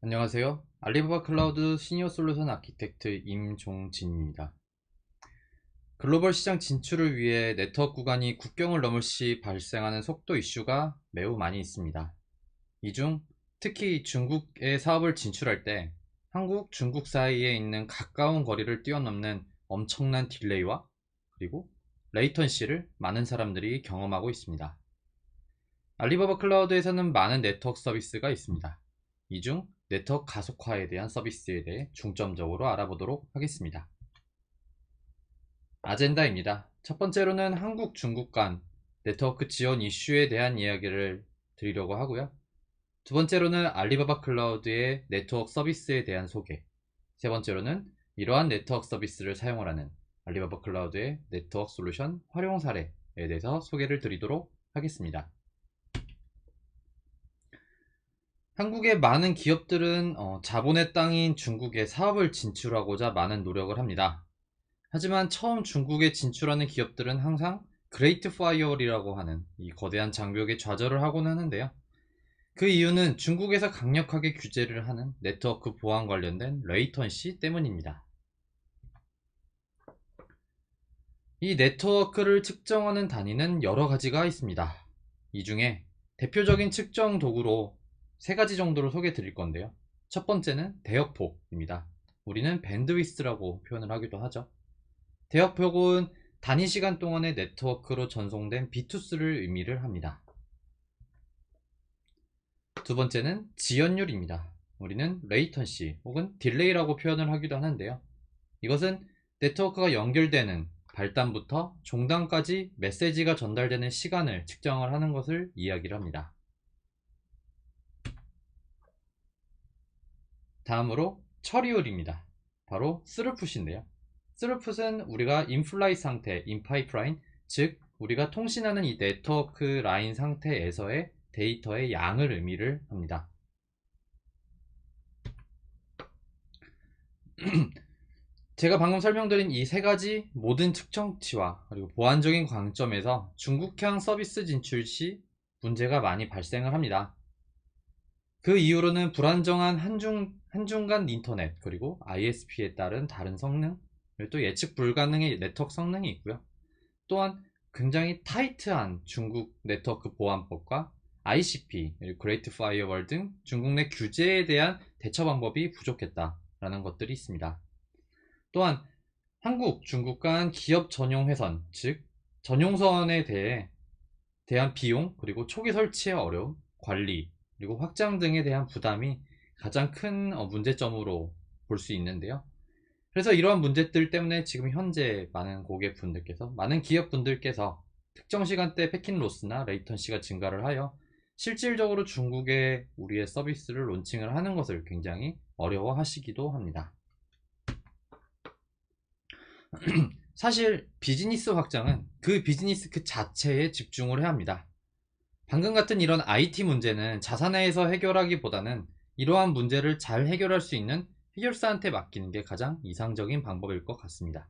안녕하세요. 알리바바 클라우드 시니어 솔루션 아키텍트 임종진입니다. 글로벌 시장 진출을 위해 네트워크 구간이 국경을 넘을 시 발생하는 속도 이슈가 매우 많이 있습니다. 이 중 특히 중국에 사업을 진출할 때 한국, 중국 사이에 있는 가까운 거리를 뛰어넘는 엄청난 딜레이와 그리고 레이턴시를 많은 사람들이 경험하고 있습니다. 알리바바 클라우드에서는 많은 네트워크 서비스가 있습니다. 이 중 네트워크 가속화에 대한 서비스에 대해 중점적으로 알아보도록 하겠습니다. 아젠다입니다. 첫 번째로는 한국, 중국 간 네트워크 지원 이슈에 대한 이야기를 드리려고 하고요. 두 번째로는 알리바바 클라우드의 네트워크 서비스에 대한 소개. 세 번째로는 이러한 네트워크 서비스를 사용하는 알리바바 클라우드의 네트워크 솔루션 활용 사례에 대해서 소개를 드리도록 하겠습니다. 한국의 많은 기업들은 자본의 땅인 중국에 사업을 진출하고자 많은 노력을 합니다. 하지만 처음 중국에 진출하는 기업들은 항상 그레이트 파이어월이라고 하는 이 거대한 장벽에 좌절을 하곤 하는데요. 그 이유는 중국에서 강력하게 규제를 하는 네트워크 보안 관련된 레이턴시 때문입니다. 이 네트워크를 측정하는 단위는 여러 가지가 있습니다. 이 중에 대표적인 측정 도구로 세 가지 정도를 소개해 드릴 건데요. 첫 번째는 대역폭입니다. 우리는 밴드위스라고 표현을 하기도 하죠. 대역폭은 단위 시간 동안의 네트워크로 전송된 비투스를 의미를 합니다. 두 번째는 지연율입니다. 우리는 레이턴시 혹은 딜레이라고 표현을 하기도 하는데요. 이것은 네트워크가 연결되는 발단부터 종단까지 메시지가 전달되는 시간을 측정을 하는 것을 이야기를 합니다. 다음으로 처리율입니다. 바로 스루풋인데요. 스루풋은 우리가 인플라이 상태, 인파이프라인, 즉 우리가 통신하는 이 네트워크 라인 상태에서의 데이터의 양을 의미를 합니다. 제가 방금 설명드린 이 세 가지 모든 측정치와 그리고 보안적인 관점에서 중국향 서비스 진출 시 문제가 많이 발생을 합니다. 그 이후로는 불안정한 한중간 인터넷 그리고 ISP에 따른 다른 성능 그리고 또 예측 불가능의 네트워크 성능이 있고요. 또한 굉장히 타이트한 중국 네트워크 보안법과 ICP, 그레이트 파이어월 등 중국 내 규제에 대한 대처 방법이 부족했다라는 것들이 있습니다. 또한 한국, 중국 간 기업 전용 회선, 즉 전용선에 대한 비용, 그리고 초기 설치의 어려움, 관리, 그리고 확장 등에 대한 부담이 가장 큰 문제점으로 볼 수 있는데요. 그래서 이러한 문제들 때문에 지금 현재 많은 고객분들께서, 많은 기업분들께서 특정 시간대 패킷 로스나 레이턴시가 증가를 하여 실질적으로 중국에 우리의 서비스를 론칭을 하는 것을 굉장히 어려워하시기도 합니다. 사실 비즈니스 확장은 그 비즈니스 그 자체에 집중을 해야 합니다. 방금 같은 이런 IT 문제는 자사내에서 해결하기보다는 이러한 문제를 잘 해결할 수 있는 해결사한테 맡기는 게 가장 이상적인 방법일 것 같습니다.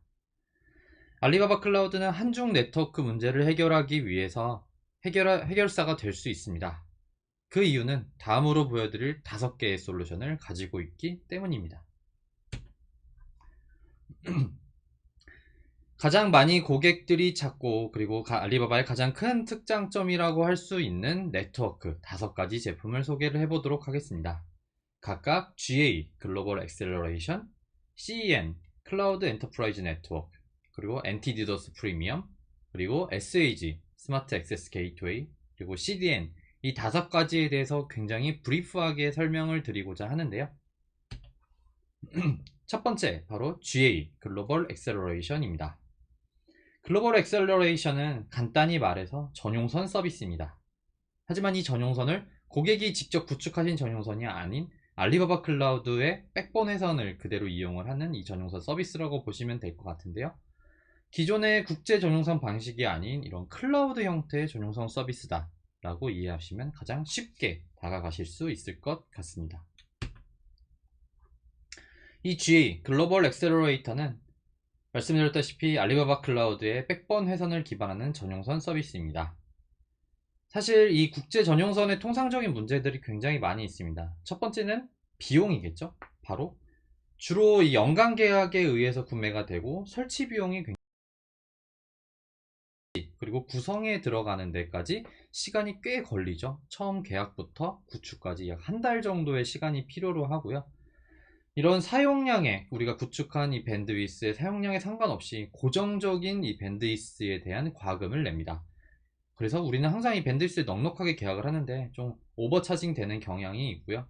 알리바바 클라우드는 한중 네트워크 문제를 해결하기 위해서 해결사가 될 수 있습니다. 그 이유는 다음으로 보여드릴 5개의 솔루션을 가지고 있기 때문입니다. 가장 많이 고객들이 찾고 그리고 알리바바의 가장 큰 특장점이라고 할 수 있는 네트워크 5가지 제품을 소개를 해보도록 하겠습니다. 각각 GA 글로벌 엑셀러레이션, CEN 클라우드 엔터프라이즈 네트워크, 그리고 NT-DDoS 프리미엄, 그리고 SAG 스마트 액세스 게이트웨이, 그리고 CDN 이 5가지에 대해서 굉장히 브리프하게 설명을 드리고자 하는데요. 첫 번째 바로 GA 글로벌 엑셀러레이션입니다. 글로벌 엑셀러레이션은 간단히 말해서 전용선 서비스입니다. 하지만 이 전용선을 고객이 직접 구축하신 전용선이 아닌 알리바바 클라우드의 백본 회선을 그대로 이용을 하는 이 전용선 서비스라고 보시면 될 것 같은데요. 기존의 국제 전용선 방식이 아닌 이런 클라우드 형태의 전용선 서비스다 라고 이해하시면 가장 쉽게 다가가실 수 있을 것 같습니다. 이 G 글로벌 엑셀러레이터는 말씀드렸다시피 알리바바 클라우드의 백번 회선을 기반하는 전용선 서비스입니다. 사실 이 국제 전용선의 통상적인 문제들이 굉장히 많이 있습니다. 첫 번째는 비용이겠죠. 바로 주로 이 연간 계약에 의해서 구매가 되고 설치 비용이 굉장히, 그리고 구성에 들어가는 데까지 시간이 꽤 걸리죠. 처음 계약부터 구축까지 약 한 달 정도의 시간이 필요로 하고요. 이런 사용량에, 우리가 구축한 이 밴드위스의 사용량에 상관없이 고정적인 이 밴드위스에 대한 과금을 냅니다. 그래서 우리는 항상 이 밴드위스에 넉넉하게 계약을 하는데 좀 오버차징 되는 경향이 있고요.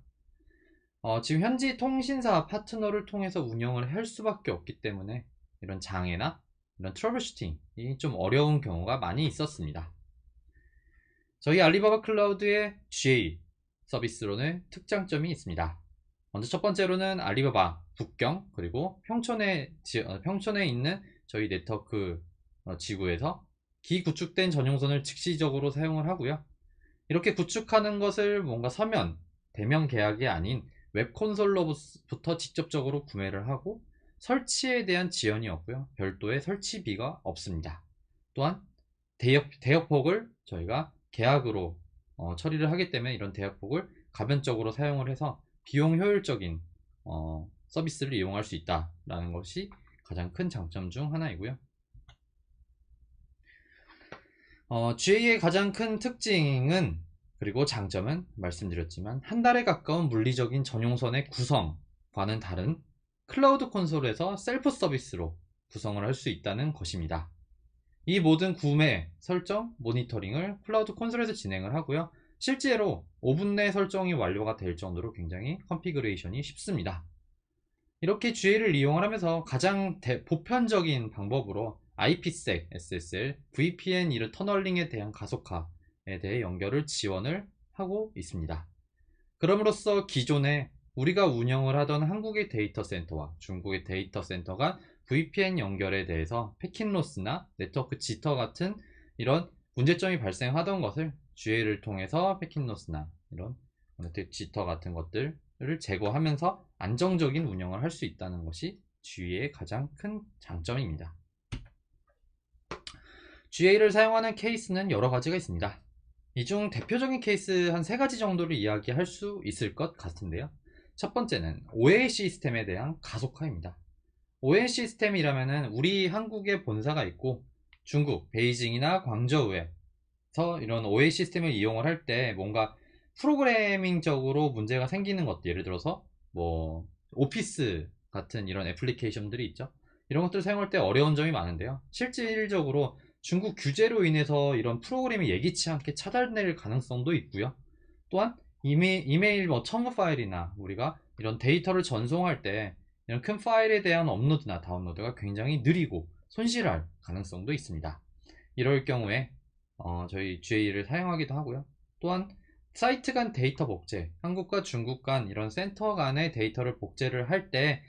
지금 현지 통신사 파트너를 통해서 운영을 할 수밖에 없기 때문에 이런 장애나 이런 트러블 슈팅이 좀 어려운 경우가 많이 있었습니다. 저희 알리바바 클라우드의 GA 서비스로는 특장점이 있습니다. 먼저 첫 번째로는 알리바바 북경 그리고 평촌에 있는 저희 네트워크 지구에서 기구축된 전용선을 즉시적으로 사용을 하고요. 이렇게 구축하는 것을 뭔가 서면 대면 계약이 아닌 웹 콘솔로부터 직접적으로 구매를 하고 설치에 대한 지연이 없고요. 별도의 설치비가 없습니다. 또한 대역폭을 저희가 계약으로 처리를 하기 때문에 이런 대역폭을 가변적으로 사용을 해서 비용 효율적인 서비스를 이용할 수 있다라는 것이 가장 큰 장점 중 하나이고요. GA의 가장 큰 특징은, 그리고 장점은 말씀드렸지만 한 달에 가까운 물리적인 전용선의 구성과는 다른 클라우드 콘솔에서 셀프 서비스로 구성을 할 수 있다는 것입니다. 이 모든 구매, 설정, 모니터링을 클라우드 콘솔에서 진행을 하고요. 실제로 5분 내 설정이 완료가 될 정도로 굉장히 컨피그레이션이 쉽습니다. 이렇게 GA를 이용을 하면서 가장 보편적인 방법으로 IPsec, SSL, VPN 이런 터널링에 대한 가속화에 대해 연결을 지원을 하고 있습니다. 그럼으로써 기존에 우리가 운영을 하던 한국의 데이터 센터와 중국의 데이터 센터가 VPN 연결에 대해서 패킷 로스나 네트워크 지터 같은 이런 문제점이 발생하던 것을 GA를 통해서 패킷 로스나 이런 네트워크 지터 같은 것들을 제거하면서 안정적인 운영을 할 수 있다는 것이 GA의 가장 큰 장점입니다. GA를 사용하는 케이스는 여러 가지가 있습니다. 이 중 대표적인 케이스 한 3가지 정도를 이야기할 수 있을 것 같은데요. 첫 번째는 OA 시스템에 대한 가속화입니다. OA 시스템이라면은 우리 한국에 본사가 있고 중국 베이징이나 광저우에서 이런 OA 시스템을 이용을 할 때 뭔가 프로그래밍적으로 문제가 생기는 것도, 예를 들어서 뭐 오피스 같은 이런 애플리케이션들이 있죠. 이런 것들을 사용할 때 어려운 점이 많은데요. 실질적으로 중국 규제로 인해서 이런 프로그램이 예기치 않게 차단될 가능성도 있고요. 또한 이메일 뭐 첨부 파일이나 우리가 이런 데이터를 전송할 때 이런 큰 파일에 대한 업로드나 다운로드가 굉장히 느리고 손실할 가능성도 있습니다. 이럴 경우에 저희 GA를 사용하기도 하고요. 또한 사이트 간 데이터 복제, 한국과 중국 간 이런 센터 간의 데이터를 복제를 할 때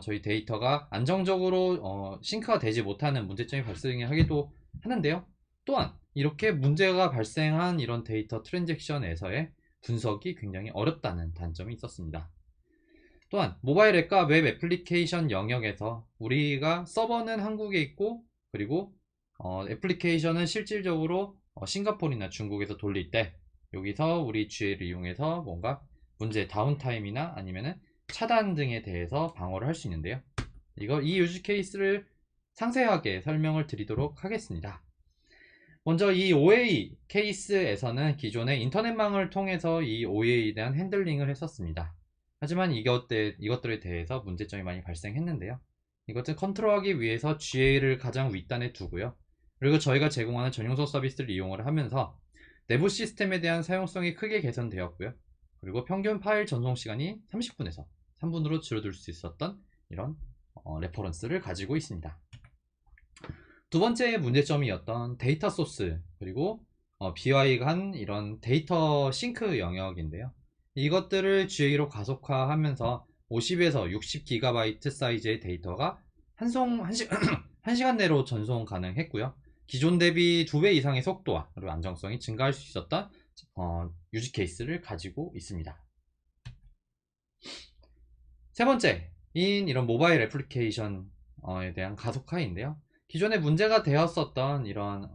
저희 데이터가 안정적으로 싱크가 되지 못하는 문제점이 발생하기도 하는데요. 또한 이렇게 문제가 발생한 이런 데이터 트랜잭션에서의 분석이 굉장히 어렵다는 단점이 있었습니다. 또한 모바일 앱과 웹 애플리케이션 영역에서 우리가 서버는 한국에 있고, 그리고 애플리케이션은 실질적으로 싱가포르나 중국에서 돌릴 때 여기서 우리 GA를 이용해서 뭔가 문제 다운타임이나 아니면은 차단 등에 대해서 방어를 할 수 있는데요. 이 유즈 케이스를 상세하게 설명을 드리도록 하겠습니다. 먼저 이 OA 케이스에서는 기존의 인터넷망을 통해서 이 OA에 대한 핸들링을 했었습니다. 하지만 이것들에 대해서 문제점이 많이 발생했는데요. 이것을 컨트롤하기 위해서 GA를 가장 윗단에 두고요. 그리고 저희가 제공하는 전용소 서비스를 이용을 하면서 내부 시스템에 대한 사용성이 크게 개선되었고요. 그리고 평균 파일 전송 시간이 30분에서 3분으로 줄어들 수 있었던 이런 레퍼런스를 가지고 있습니다. 두 번째 문제점이었던 데이터 소스, 그리고 BY가 한 이런 데이터 싱크 영역인데요. 이것들을 GA로 가속화하면서 50에서 60GB 사이즈의 데이터가 한 시간 내로 전송 가능했고요. 기존 대비 2배 이상의 속도와 그리고 안정성이 증가할 수 있었던 유지 케이스를 가지고 있습니다. 세 번째인 이런 모바일 애플리케이션에 대한 가속화인데요. 기존에 문제가 되었었던 이런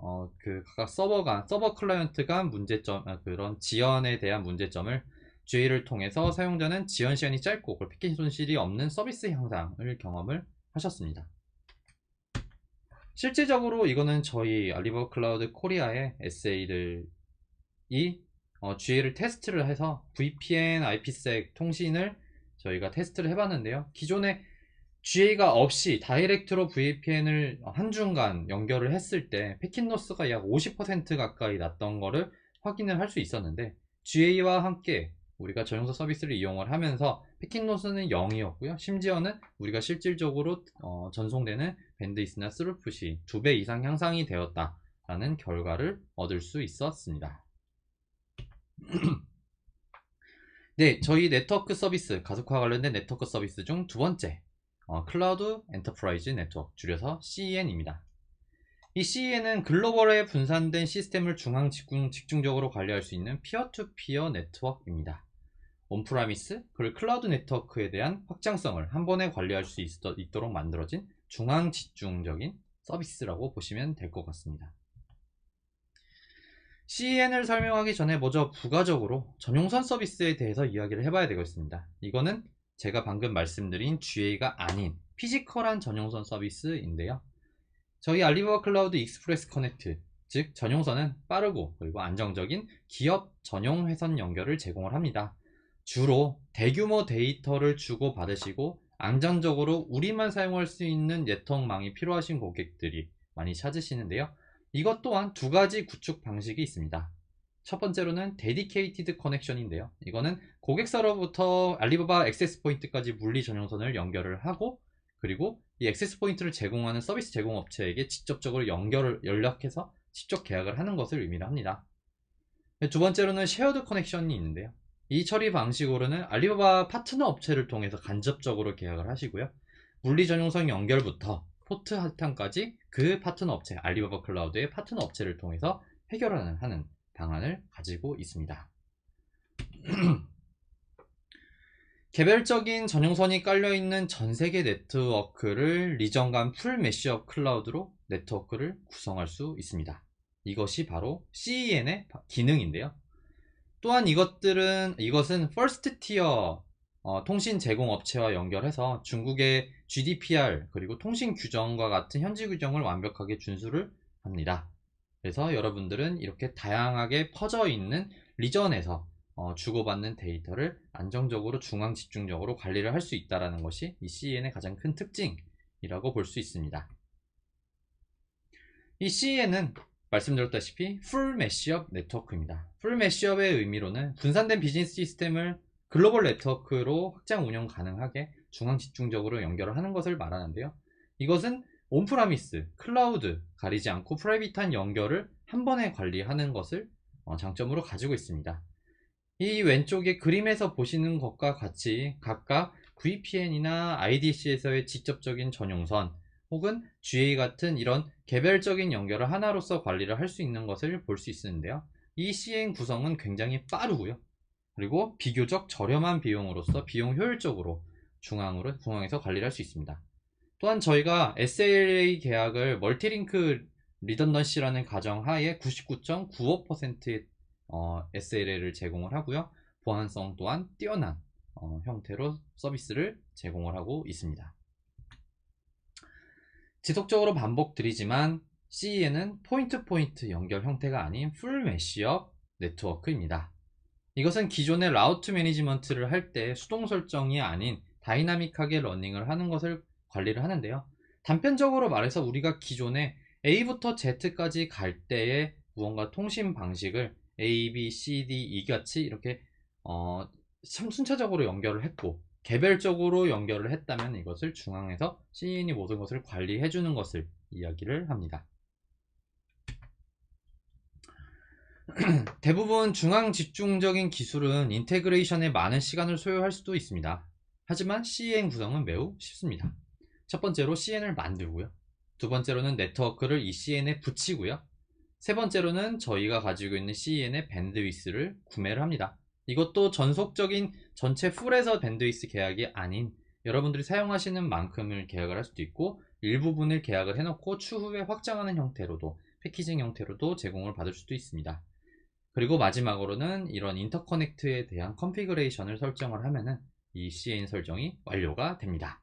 각각 서버 클라이언트 간 문제점, 그런 지연에 대한 문제점을 GA를 통해서 사용자는 지연 시간이 짧고 패키지 손실이 없는 서비스 향상을 경험을 하셨습니다. 실질적으로 이거는 저희 알리바바 클라우드 코리아의 SA들이 GA를 테스트를 해서 VPN, IPsec 통신을 저희가 테스트를 해봤는데요. 기존에 GA가 없이 다이렉트로 VPN을 한중간 연결을 했을 때 패킷 로스가 약 50% 가까이 났던 거를 확인을 할 수 있었는데, GA와 함께 우리가 전용선 서비스를 이용을 하면서 패킷 로스는 0이었고요. 심지어는 우리가 실질적으로 전송되는 밴드위스나 스루풋이 2배 이상 향상이 되었다라는 결과를 얻을 수 있었습니다. 네, 저희 네트워크 서비스, 가속화 관련된 네트워크 서비스 중 두 번째, 클라우드 엔터프라이즈 네트워크, 줄여서 CEN입니다. 이 CEN은 글로벌에 분산된 시스템을 집중적으로 관리할 수 있는 피어투피어 네트워크입니다. 온프라미스, 그리고 클라우드 네트워크에 대한 확장성을 한 번에 관리할 수 있도록 만들어진 중앙 집중적인 서비스라고 보시면 될 것 같습니다. CEN을 설명하기 전에 먼저 부가적으로 전용선 서비스에 대해서 이야기를 해봐야 되겠습니다. 이거는 제가 방금 말씀드린 GA가 아닌 피지컬한 전용선 서비스인데요. 저희 알리바바 클라우드 익스프레스 커넥트, 즉 전용선은 빠르고 그리고 안정적인 기업 전용 회선 연결을 제공을 합니다. 주로 대규모 데이터를 주고 받으시고 안정적으로 우리만 사용할 수 있는 네트워크망이 필요하신 고객들이 많이 찾으시는데요. 이것 또한 두 가지 구축 방식이 있습니다. 첫 번째로는 데디케이티드 커넥션인데요. 이거는 고객사로부터 알리바바 액세스 포인트까지 물리 전용선을 연결을 하고, 그리고 이 액세스 포인트를 제공하는 서비스 제공 업체에게 직접적으로 연락해서 직접 계약을 하는 것을 의미를 합니다. 두 번째로는 쉐어드 커넥션이 있는데요. 이 처리 방식으로는 알리바바 파트너 업체를 통해서 간접적으로 계약을 하시고요. 물리 전용선 연결부터 포트 할당까지 그 파트너 업체, 알리바바 클라우드의 파트너 업체를 통해서 해결하는 방안을 가지고 있습니다. 개별적인 전용선이 깔려있는 전세계 네트워크를 리전 간 풀 메시업 클라우드로 네트워크를 구성할 수 있습니다. 이것이 바로 CEN의 기능인데요. 또한 이것은 퍼스트 티어 통신 제공 업체와 연결해서 중국의 GDPR 그리고 통신 규정과 같은 현지 규정을 완벽하게 준수를 합니다. 그래서 여러분들은 이렇게 다양하게 퍼져 있는 리전에서 주고받는 데이터를 안정적으로 중앙 집중적으로 관리를 할 수 있다는 것이 이 CEN의 가장 큰 특징이라고 볼 수 있습니다. 이 CEN은 말씀드렸다시피 풀 메시업 네트워크입니다. 풀 메시업의 의미로는 분산된 비즈니스 시스템을 글로벌 네트워크로 확장 운영 가능하게 중앙 집중적으로 연결을 하는 것을 말하는데요. 이것은 온프라미스, 클라우드 가리지 않고 프라이빗한 연결을 한 번에 관리하는 것을 장점으로 가지고 있습니다. 이 왼쪽에 그림에서 보시는 것과 같이 각각 VPN이나 IDC에서의 직접적인 전용선 혹은 GA 같은 이런 개별적인 연결을 하나로서 관리를 할 수 있는 것을 볼 수 있는데요. 이 CN 구성은 굉장히 빠르고요. 그리고 비교적 저렴한 비용으로서 비용 효율적으로 중앙에서 관리를 할 수 있습니다. 또한 저희가 SLA 계약을 멀티링크 리던던시라는 가정하에 99.95%의 SLA를 제공을 하고요. 보안성 또한 뛰어난 형태로 서비스를 제공을 하고 있습니다. 지속적으로 반복드리지만 CEN은 포인트 연결 형태가 아닌 풀 메시업 네트워크입니다. 이것은 기존의 라우트 매니지먼트를 할 때 수동 설정이 아닌 다이나믹하게 러닝을 하는 것을 관리를 하는데요. 단편적으로 말해서 우리가 기존에 A부터 Z까지 갈 때의 무언가 통신 방식을 A, B, C, D, E 같이 이렇게 순차적으로 연결을 했고 개별적으로 연결을 했다면 이것을 중앙에서 CEN이 모든 것을 관리해 주는 것을 이야기를 합니다. 대부분 중앙 집중적인 기술은 인테그레이션에 많은 시간을 소요할 수도 있습니다. 하지만 CEN 구성은 매우 쉽습니다. 첫 번째로 CN을 만들고요. 두 번째로는 네트워크를 이 CN에 붙이고요. 세 번째로는 저희가 가지고 있는 CEN의 밴드위스를 구매를 합니다. 이것도 전속적인 전체 풀에서 밴드위스 계약이 아닌 여러분들이 사용하시는 만큼을 계약을 할 수도 있고 일부분을 계약을 해놓고 추후에 확장하는 형태로도 패키징 형태로도 제공을 받을 수도 있습니다. 그리고 마지막으로는 이런 인터커넥트에 대한 컨피그레이션을 설정을 하면은 이 CAN 설정이 완료가 됩니다.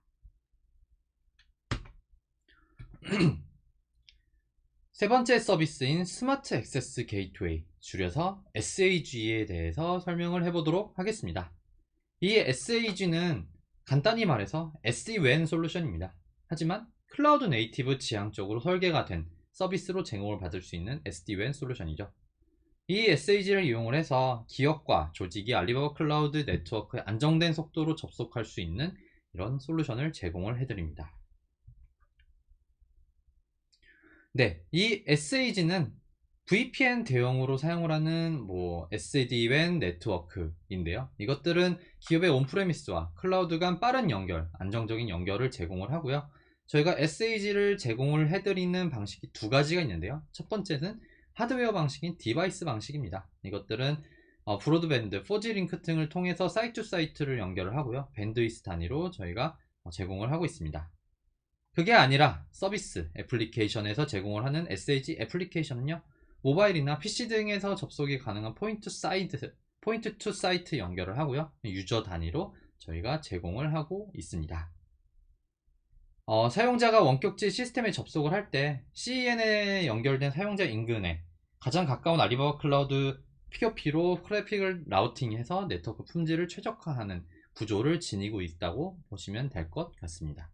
세 번째 서비스인 스마트 액세스 게이트웨이, 줄여서 SAG에 대해서 설명을 해보도록 하겠습니다. 이 SAG는 간단히 말해서 SD-WAN 솔루션입니다. 하지만 클라우드 네이티브 지향적으로 설계가 된 서비스로 제공을 받을 수 있는 SD-WAN 솔루션이죠. 이 SAG를 이용을 해서 기업과 조직이 알리바바 클라우드 네트워크에 안정된 속도로 접속할 수 있는 이런 솔루션을 제공을 해드립니다. 네, 이 SAG는 VPN 대용으로 사용을 하는 SD-WAN 네트워크인데요. 이것들은 기업의 온프레미스와 클라우드 간 빠른 연결, 안정적인 연결을 제공을 하고요. 저희가 SAG를 제공을 해드리는 방식이 두 가지가 있는데요. 첫 번째는 하드웨어 방식인 디바이스 방식입니다. 이것들은 브로드밴드, 4G 링크 등을 통해서 사이트 투 사이트를 연결을 하고요. 밴드위스 단위로 저희가 제공을 하고 있습니다. 그게 아니라 서비스 애플리케이션에서 제공을 하는 SAG 애플리케이션은요, 모바일이나 PC 등에서 접속이 가능한 포인트 투 사이트 연결을 하고요, 유저 단위로 저희가 제공을 하고 있습니다. 사용자가 원격지 시스템에 접속을 할 때 CEN에 연결된 사용자 인근에 가장 가까운 알리바바 클라우드 POP로 트래픽을 라우팅해서 네트워크 품질을 최적화하는 구조를 지니고 있다고 보시면 될 것 같습니다.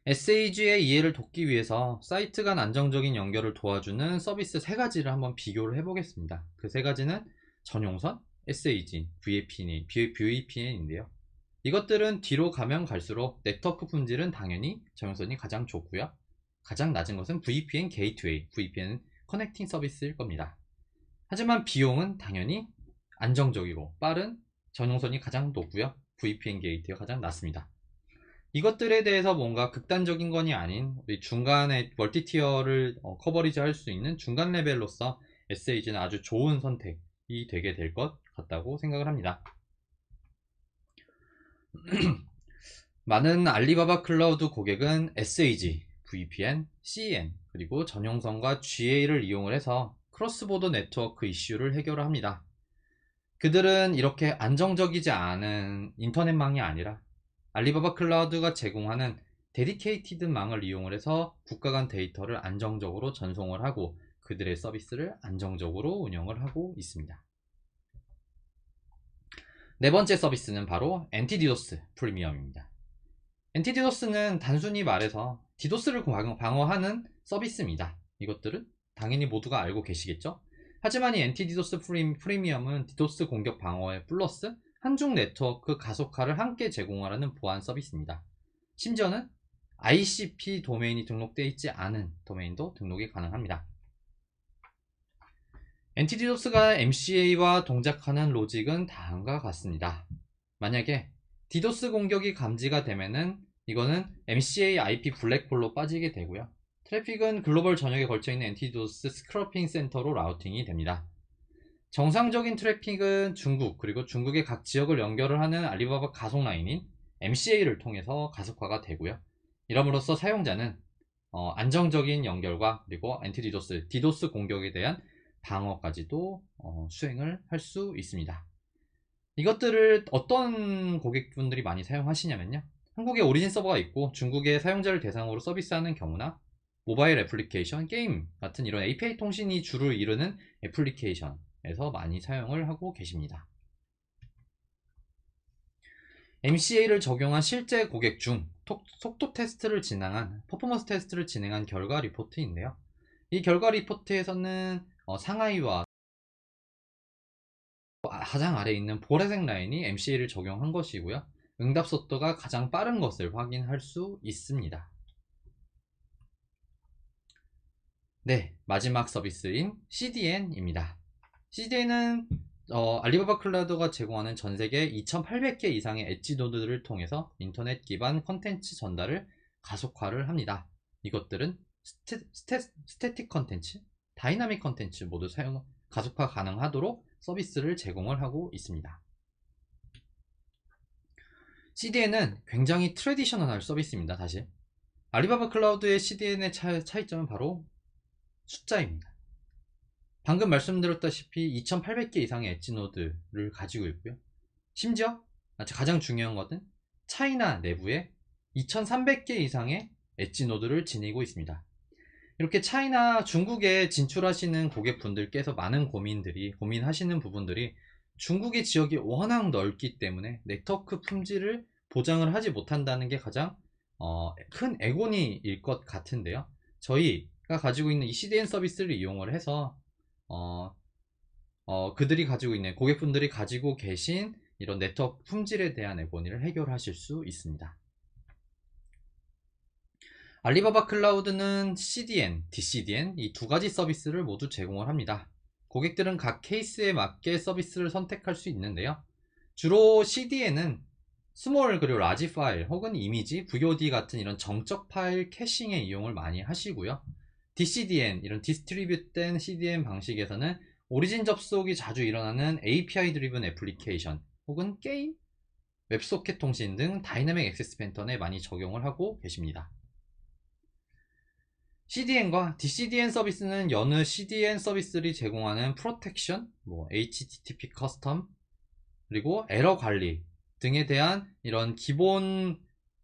SAG의 이해를 돕기 위해서 사이트 간 안정적인 연결을 도와주는 서비스 세 가지를 한번 비교를 해보겠습니다. 그 세 가지는 전용선, SAG, VPN인데요. 이것들은 뒤로 가면 갈수록 네트워크 품질은 당연히 전용선이 가장 좋고요. 가장 낮은 것은 VPN 게이트웨이, VPN 커넥팅 서비스일 겁니다. 하지만 비용은 당연히 안정적이고 빠른 전용선이 가장 높고요. VPN 게이트웨이가 가장 낮습니다. 이것들에 대해서 뭔가 극단적인 건이 아닌 우리 중간에 멀티티어를 커버리지 할 수 있는 중간 레벨로서 SAG는 아주 좋은 선택이 되게 될 것 같다고 생각을 합니다. 많은 알리바바 클라우드 고객은 SAG, VPN, CEN, 그리고 전용선과 GA를 이용을 해서 크로스보더 네트워크 이슈를 해결을 합니다. 그들은 이렇게 안정적이지 않은 인터넷망이 아니라 알리바바 클라우드가 제공하는 데디케이티드 망을 이용을 해서 국가 간 데이터를 안정적으로 전송을 하고 그들의 서비스를 안정적으로 운영을 하고 있습니다. 네 번째 서비스는 바로 엔티디도스 프리미엄입니다. 엔티디도스는 단순히 말해서 디도스를 방어하는 서비스입니다. 이것들은 당연히 모두가 알고 계시겠죠? 하지만 이 엔티디도스 프리미엄은 디도스 공격 방어에 플러스 한중 네트워크 가속화를 함께 제공하라는 보안 서비스입니다. 심지어는 ICP 도메인이 등록되어 있지 않은 도메인도 등록이 가능합니다. 엔티디도스가 MCA와 동작하는 로직은 다음과 같습니다. 만약에 디도스 공격이 감지가 되면은 이거는 MCA IP 블랙홀로 빠지게 되고요. 트래픽은 글로벌 전역에 걸쳐있는 엔티디도스 스크러핑 센터로 라우팅이 됩니다. 정상적인 트래픽은 중국 그리고 중국의 각 지역을 연결을 하는 알리바바 가속 라인인 MCA를 통해서 가속화가 되고요. 이럼으로써 사용자는 안정적인 연결과 그리고 엔티디도스, 디도스 공격에 대한 방어까지도 수행을 할 수 있습니다. 이것들을 어떤 고객분들이 많이 사용하시냐면요, 한국에 오리진 서버가 있고 중국의 사용자를 대상으로 서비스하는 경우나 모바일 애플리케이션, 게임 같은 이런 API 통신이 주를 이루는 애플리케이션에서 많이 사용을 하고 계십니다. MCA를 적용한 실제 고객 중 속도 테스트를 진행한 퍼포먼스 테스트를 진행한 결과 리포트인데요. 이 결과 리포트에서는 상하이와 가장 아래에 있는 보라색 라인이 MCA를 적용한 것이고요. 응답 속도가 가장 빠른 것을 확인할 수 있습니다. 네, 마지막 서비스인 CDN입니다. CDN은 알리바바 클라우드가 제공하는 전세계 2800개 이상의 엣지 노드를 통해서 인터넷 기반 컨텐츠 전달을 가속화를 합니다. 이것들은 스태틱 컨텐츠, 다이나믹 컨텐츠 모두 가속화 가능하도록 서비스를 제공을 하고 있습니다. CDN은 굉장히 트래디셔널한 서비스입니다. 사실 알리바바 클라우드의 CDN의 차이점은 바로 숫자입니다. 방금 말씀드렸다시피 2800개 이상의 엣지 노드를 가지고 있고요. 심지어 가장 중요한 것은 차이나 내부에 2300개 이상의 엣지 노드를 지니고 있습니다. 이렇게 차이나 중국에 진출하시는 고객분들께서 많은 고민하시는 부분들이 중국의 지역이 워낙 넓기 때문에 네트워크 품질을 보장을 하지 못한다는 게 가장 큰 애고니일 것 같은데요. 저희가 가지고 있는 이 CDN 서비스를 이용을 해서 그들이 가지고 있는 고객분들이 가지고 계신 이런 네트워크 품질에 대한 애고니를 해결하실 수 있습니다. 알리바바 클라우드는 CDN, DCDN 이 두 가지 서비스를 모두 제공을 합니다. 고객들은 각 케이스에 맞게 서비스를 선택할 수 있는데요. 주로 CDN은 스몰 그리고 라지 파일 혹은 이미지, VOD 같은 이런 정적 파일 캐싱에 이용을 많이 하시고요. DCDN, 이런 디스트리뷰된 CDN 방식에서는 오리진 접속이 자주 일어나는 API 드리븐 애플리케이션 혹은 게임, 웹소켓 통신 등 다이내믹 액세스 패턴에 많이 적용을 하고 계십니다. CDN과 DCDN 서비스는 여느 CDN 서비스들이 제공하는 프로텍션, HTTP 커스텀, 그리고 에러 관리 등에 대한 이런 기본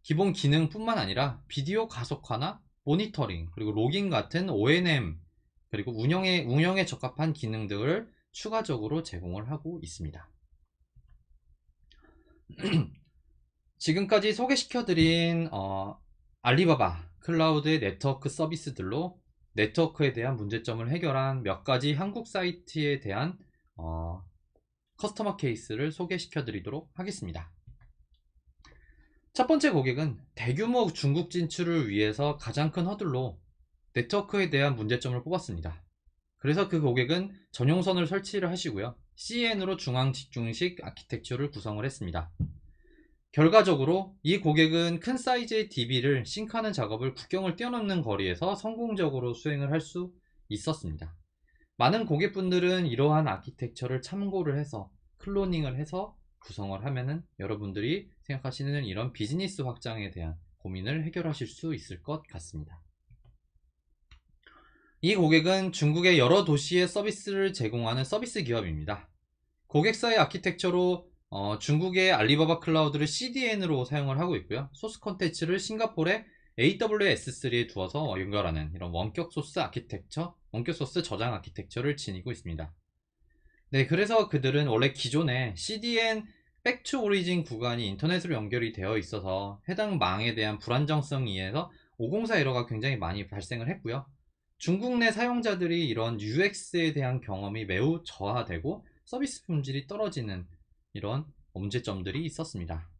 기능뿐만 아니라 비디오 가속화나 모니터링, 그리고 로깅 같은 ONM, 그리고 운영에 적합한 기능들을 추가적으로 제공을 하고 있습니다. 지금까지 소개시켜드린 알리바바 클라우드의 네트워크 서비스들로 네트워크에 대한 문제점을 해결한 몇 가지 한국 사이트에 대한 커스터머 케이스를 소개시켜 드리도록 하겠습니다. 첫 번째 고객은 대규모 중국 진출을 위해서 가장 큰 허들로 네트워크에 대한 문제점을 뽑았습니다. 그래서 그 고객은 전용선을 설치를 하시고요. CN으로 중앙 집중식 아키텍처를 구성을 했습니다. 결과적으로 이 고객은 큰 사이즈의 DB를 싱크하는 작업을 국경을 뛰어넘는 거리에서 성공적으로 수행을 할 수 있었습니다. 많은 고객분들은 이러한 아키텍처를 참고를 해서 클로닝을 해서 구성을 하면은 여러분들이 생각하시는 이런 비즈니스 확장에 대한 고민을 해결하실 수 있을 것 같습니다. 이 고객은 중국의 여러 도시에 서비스를 제공하는 서비스 기업입니다. 고객사의 아키텍처로 중국의 알리바바 클라우드를 CDN으로 사용을 하고 있고요. 소스 콘텐츠를 싱가포르의 AWS3에 두어서 연결하는 이런 원격 소스 아키텍처, 원격 소스 저장 아키텍처를 지니고 있습니다. 네, 그래서 그들은 원래 기존에 CDN 백투 오리진 구간이 인터넷으로 연결이 되어 있어서 해당 망에 대한 불안정성에 의해서 504 에러가 굉장히 많이 발생을 했고요. 중국 내 사용자들이 이런 UX에 대한 경험이 매우 저하되고 서비스 품질이 떨어지는 이런 문제점들이 있었습니다.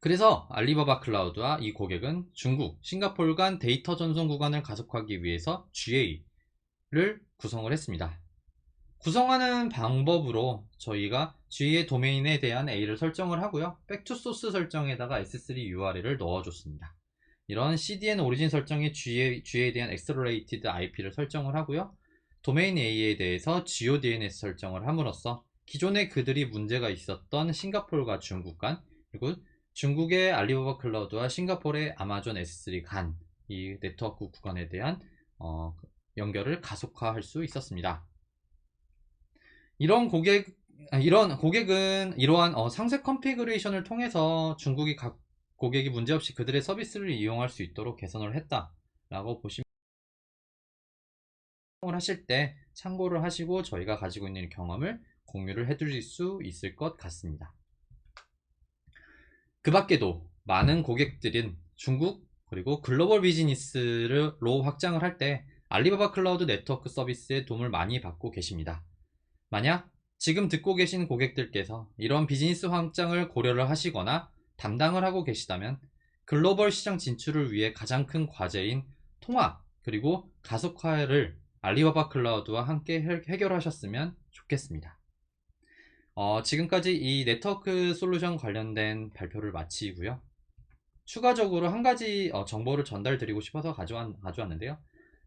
그래서 알리바바 클라우드와 이 고객은 중국, 싱가포르 간 데이터 전송 구간을 가속하기 위해서 GA를 구성을 했습니다. 구성하는 방법으로 저희가 G의 도메인에 대한 A를 설정을 하고요. 백투소스 설정에다가 S3 URL을 넣어줬습니다. 이런 CDN 오리진 설정에 G에 대한 Accelerated IP를 설정을 하고요. 도메인 A에 대해서 GeoDNS 설정을 함으로써 기존에 그들이 문제가 있었던 싱가포르과 중국 간, 그리고 중국의 알리바바 클라우드와 싱가포르의 아마존 S3 간 이 네트워크 구간에 대한 연결을 가속화할 수 있었습니다. 이런 고객은 이러한 상세 컨피그레이션을 통해서 중국이 각 고객이 문제없이 그들의 서비스를 이용할 수 있도록 개선을 했다라고 보시면 하실 때 참고를 하시고 저희가 가지고 있는 경험을 공유를 해드릴 수 있을 것 같습니다. 그 밖에도 많은 고객들은 중국 그리고 글로벌 비즈니스로 확장을 할 때 알리바바 클라우드 네트워크 서비스의 도움을 많이 받고 계십니다. 만약 지금 듣고 계신 고객들께서 이런 비즈니스 확장을 고려를 하시거나 담당을 하고 계시다면 글로벌 시장 진출을 위해 가장 큰 과제인 통합 그리고 가속화를 알리바바 클라우드와 함께 해결하셨으면 좋겠습니다. 지금까지 이 네트워크 솔루션 관련된 발표를 마치고요. 추가적으로 한 가지 정보를 전달드리고 싶어서 가져왔는데요.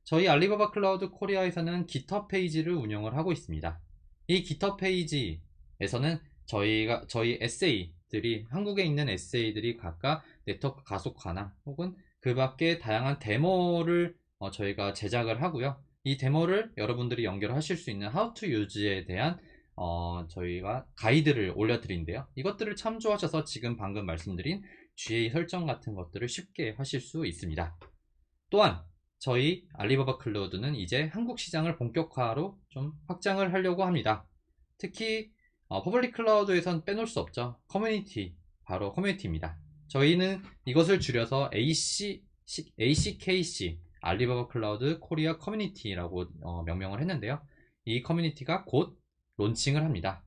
저희 알리바바 클라우드 코리아에서는 깃허브 페이지를 운영을 하고 있습니다. 이 깃허브 페이지에서는 저희 SA들이 한국에 있는 SA들이 각각 네트워크 가속화나 혹은 그 밖에 다양한 데모를 저희가 제작을 하고요. 이 데모를 여러분들이 연결하실 수 있는 How to Use에 대한 저희가 가이드를 올려드린대요. 이것들을 참조하셔서 지금 방금 말씀드린 GA 설정 같은 것들을 쉽게 하실 수 있습니다. 또한 저희 알리바바 클라우드는 이제 한국 시장을 본격화로 좀 확장을 하려고 합니다. 특히 퍼블릭 클라우드에선 빼놓을 수 없죠. 커뮤니티, 바로 커뮤니티입니다. 저희는 이것을 줄여서 ACKC, 알리바바 클라우드 코리아 커뮤니티라고 명명을 했는데요. 이 커뮤니티가 곧 론칭을 합니다.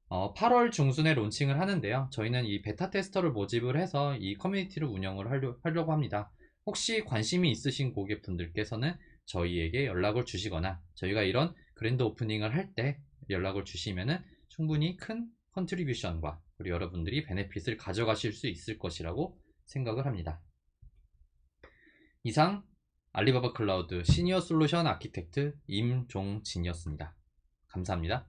8월 중순에 론칭을 하는데요. 저희는 이 베타 테스터를 모집을 해서 이 커뮤니티를 운영을 하려고 합니다. 혹시 관심이 있으신 고객분들께서는 저희에게 연락을 주시거나 저희가 이런 그랜드 오프닝을 할 때 연락을 주시면은 충분히 큰 컨트리뷰션과 그리고 여러분들이 베네핏을 가져가실 수 있을 것이라고 생각을 합니다. 이상 알리바바 클라우드 시니어 솔루션 아키텍트 임종진이었습니다. 감사합니다.